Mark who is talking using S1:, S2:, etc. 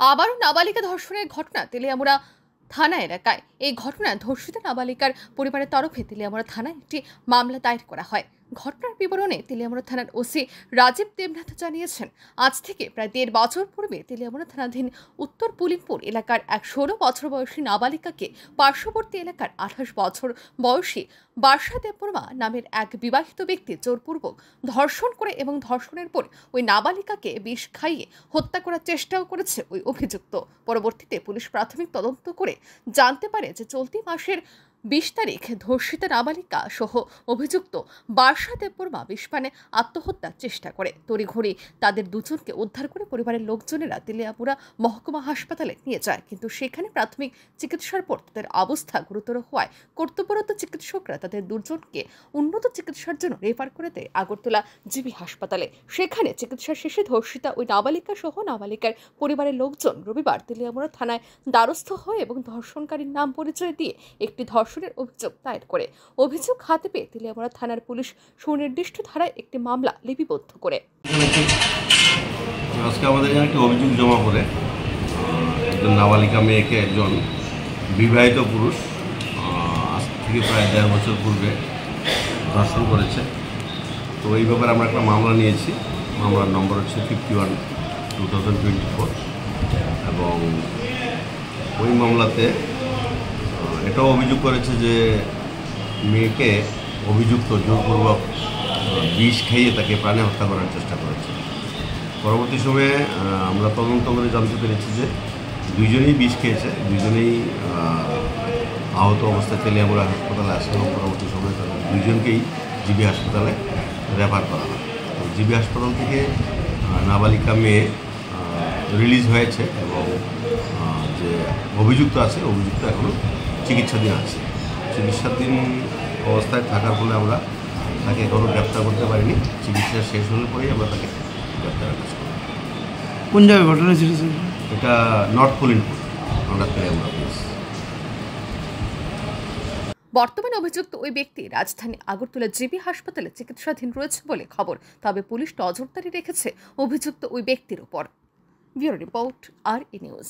S1: আবারও নাবালিকা ধর্ষণের ঘটনা তেলিয়ামুড়া থানা এলাকায়। এই ঘটনায় ধর্ষিত নাবালিকার পরিবারের তরফে তেলিয়ামুড়া থানায় একটি মামলা দায়ের করা হয়। ঘটনার বিবরণে তেলিয়ামুড়া থানার ওসি রাজীব দেবনাথ জানিয়েছেন, আজ থেকে প্রায় ১.৫ বছর পূর্বে তেলিয়ামুড়া থানাধীন উত্তর পুলিনপুর এলাকার এক ১৬ বছর বয়সী নাবালিকাকে পার্শ্ববর্তী এলাকার ২৮ বছর বয়সী বার্ষা দেববর্মা নামের এক বিবাহিত ব্যক্তি জোরপূর্বক ধর্ষণ করে এবং ধর্ষণের পর ওই নাবালিকাকে বিষ খাইয়ে হত্যা করার চেষ্টাও করেছে ওই অভিযুক্ত। পরবর্তীতে পুলিশ প্রাথমিক তদন্ত করে জানতে পারে যে চলতি মাসের ২০ তারিখ ধর্ষিতা নাবালিকা সহ অভিযুক্ত বার্ষা দেববর্মা বিষপানে আত্মহত্যার চেষ্টা করে। তড়িঘড়ি তাদের দুজনকে উদ্ধার করে পরিবারের লোকজনেরা তেলিয়ামুড়া মহকুমা হাসপাতালে নিয়ে যায়, কিন্তু সেখানে প্রাথমিক চিকিৎসার পর তাদের অবস্থা গুরুতর হওয়ায় কর্তব্যরত চিকিৎসকরা তাদের দুজনকে উন্নত চিকিৎসার জন্য রেফার করে দেয় আগরতলা জিবি হাসপাতালে। সেখানে চিকিৎসা শেষে ধর্ষিতা ওই নাবালিকা সহ নাবালিকার পরিবারের লোকজন রবিবার তেলিয়ামুড়া থানায় দ্বারস্থ হয় এবং ধর্ষণকারীর নাম পরিচয় দিয়ে একটি ধর্ষণের অভিযোগ দায়ের করে। অভিযোগ হাতে পেয়ে তেলিয়ামুড়া থানার পুলিশ সুনির্দিষ্ট ধারায় একটি মামলা লিপিবদ্ধ করে।
S2: আজকে আমাদের এখানে একটি অভিযোগ জমা পড়ে একজন নাবালিকা মেয়েকে একজন বিবাহিত পুরুষ আজ থেকে প্রায় ১.৫ বছর পূর্বে ধর্ষণ করেছে। তো এই ব্যাপারে আমরা একটা মামলা নিয়েছি। মামলার নম্বর হচ্ছে 51/2024 এবং ওই মামলাতে এটাও অভিযোগ করেছে যে মেয়েকে অভিযুক্ত জোরপূর্বক বিষ খাইয়ে তাকে প্রাণে হত্যা করার চেষ্টা করেছে। পরবর্তী সময়ে আমরা তদন্ত করে জানতে পেরেছি যে দুইজনেই বিষ খেয়েছে, দুইজনেই আহত অবস্থায় তেলিয়ামুড়া হাসপাতালে আসে এবং পরবর্তী সময়ে তাদের দুইজনকেই জিবি হাসপাতালে রেফার করা হয়। তো জিবি হাসপাতাল থেকে নাবালিকা মেয়ে রিলিজ হয়েছে এবং যে অভিযুক্ত আছে অভিযুক্ত এখনও চিকিৎসাধীন আছে। চিকিৎসাধীন অবস্থায় থাকার ফলে আমরা তাকে এখনও গ্রেপ্তার করতে পারিনি। চিকিৎসা শেষ হলে পরেই আমরা তাকে গ্রেপ্তারের কাজ করি।
S3: কোন জায়গায় ঘটনা ছিল?
S2: এটা নর্থ পুলিনপুর, আমরা তেলিয়ামুড়া পুলিশ।
S1: বর্তমানে অভিযুক্ত ওই ব্যক্তি রাজধানী আগরতলা জিবি হাসপাতালে চিকিৎসাধীন রয়েছে বলে খবর। তবে পুলিশ নজরদারি রেখেছে অভিযুক্ত ওই ব্যক্তির উপর। ব্যুরো রিপোর্ট, আর ই নিউজ।